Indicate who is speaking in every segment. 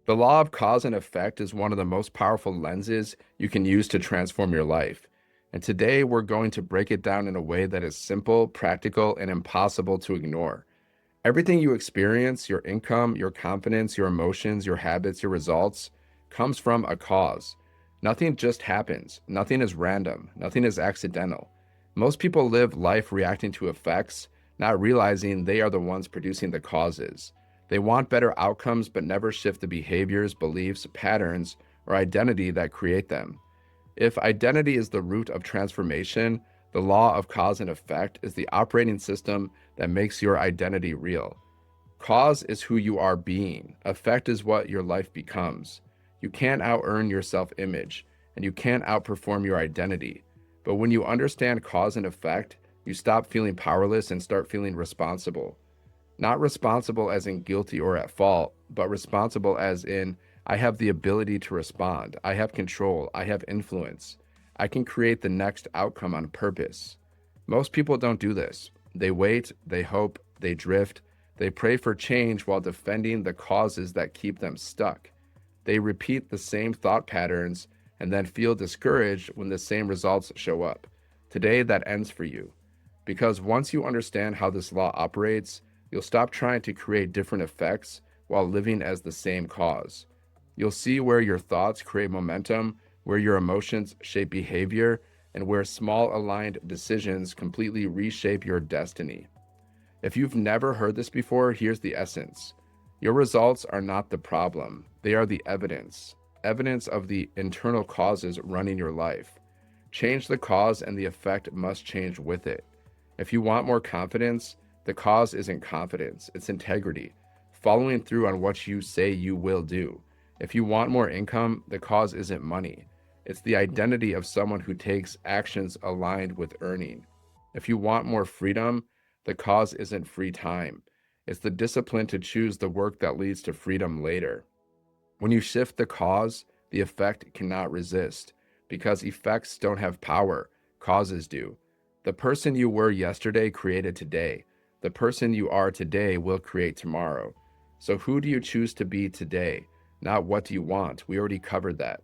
Speaker 1: The law of cause and effect is one of the most powerful lenses you can use to transform your life. And today we're going to break it down in a way that is simple, practical, and impossible to ignore. Everything you experience, your income, your confidence, your emotions, your habits, your results, comes from a cause. Nothing just happens. Nothing is random. Nothing is accidental. Most people live life reacting to effects, not realizing they are the ones producing the causes. They want better outcomes, but never shift the behaviors, beliefs, patterns, or identity that create them. If identity is the root of transformation, the law of cause and effect is the operating system that makes your identity real. Cause is who you are being, effect is what your life becomes. You can't out-earn your self-image, and you can't outperform your identity. But when you understand cause and effect, you stop feeling powerless and start feeling responsible. Not responsible as in guilty or at fault, but responsible as in I have the ability to respond. I have control. I have influence. I can create the next outcome on purpose. Most people don't do this. They wait, they hope, they drift, they pray for change while defending the causes that keep them stuck. They repeat the same thought patterns and then feel discouraged when the same results show up. Today, that ends for you. Because once you understand how this law operates, you'll stop trying to create different effects while living as the same cause. You'll see where your thoughts create momentum, where your emotions shape behavior, and where small aligned decisions completely reshape your destiny. If you've never heard this before, here's the essence. Your results are not the problem. They are the evidence of the internal causes running your life. Change the cause and the effect must change with it. If you want more confidence, the cause isn't confidence, it's integrity, following through on what you say you will do. If you want more income, the cause isn't money. It's the identity of someone who takes actions aligned with earning. If you want more freedom, the cause isn't free time. It's the discipline to choose the work that leads to freedom later. When you shift the cause, the effect cannot resist, because effects don't have power, causes do. The person you were yesterday created today. The person you are today will create tomorrow. So who do you choose to be today? Not what do you want. We already covered that.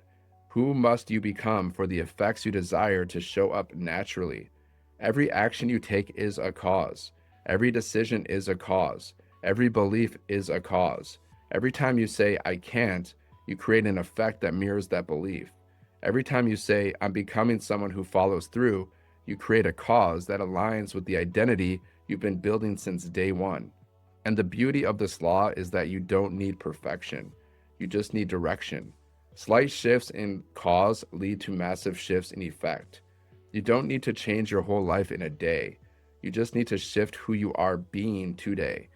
Speaker 1: Who must you become for the effects you desire to show up naturally? Every action you take is a cause. Every decision is a cause. Every belief is a cause. Every time you say, I can't, you create an effect that mirrors that belief. Every time you say, I'm becoming someone who follows through, you create a cause that aligns with the identity you've been building since day one. And the beauty of this law is that you don't need perfection. You just need direction. Slight shifts in cause lead to massive shifts in effect. You don't need to change your whole life in a day. You just need to shift who you are being today.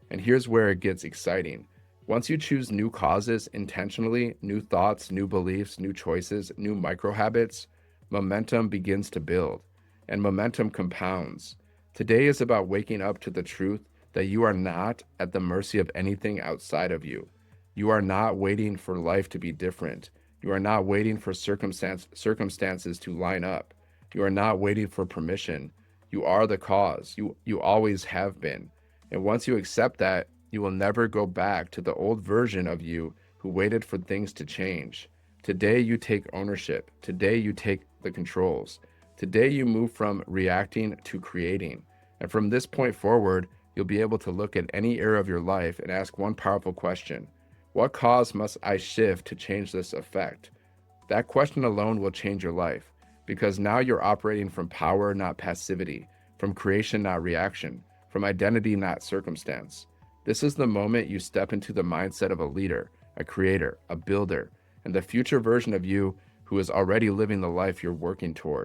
Speaker 1: And here's where it gets exciting. Once you choose new causes intentionally, new thoughts, new beliefs, new choices, new micro habits, momentum begins to build, and momentum compounds. Today is about waking up to the truth that you are not at the mercy of anything outside of you. You are not waiting for life to be different. You are not waiting for circumstances to line up. You are not waiting for permission. You are the cause. You always have been. And once you accept that, you will never go back to the old version of you who waited for things to change. Today you take ownership. Today you take the controls. Today you move from reacting to creating. And from this point forward, you'll be able to look at any area of your life and ask one powerful question. What cause must I shift to change this effect? That question alone will change your life, because now you're operating from power, not passivity, from creation, not reaction, from identity, not circumstance. This is the moment you step into the mindset of a leader, a creator, a builder, and the future version of you who is already living the life you're working toward.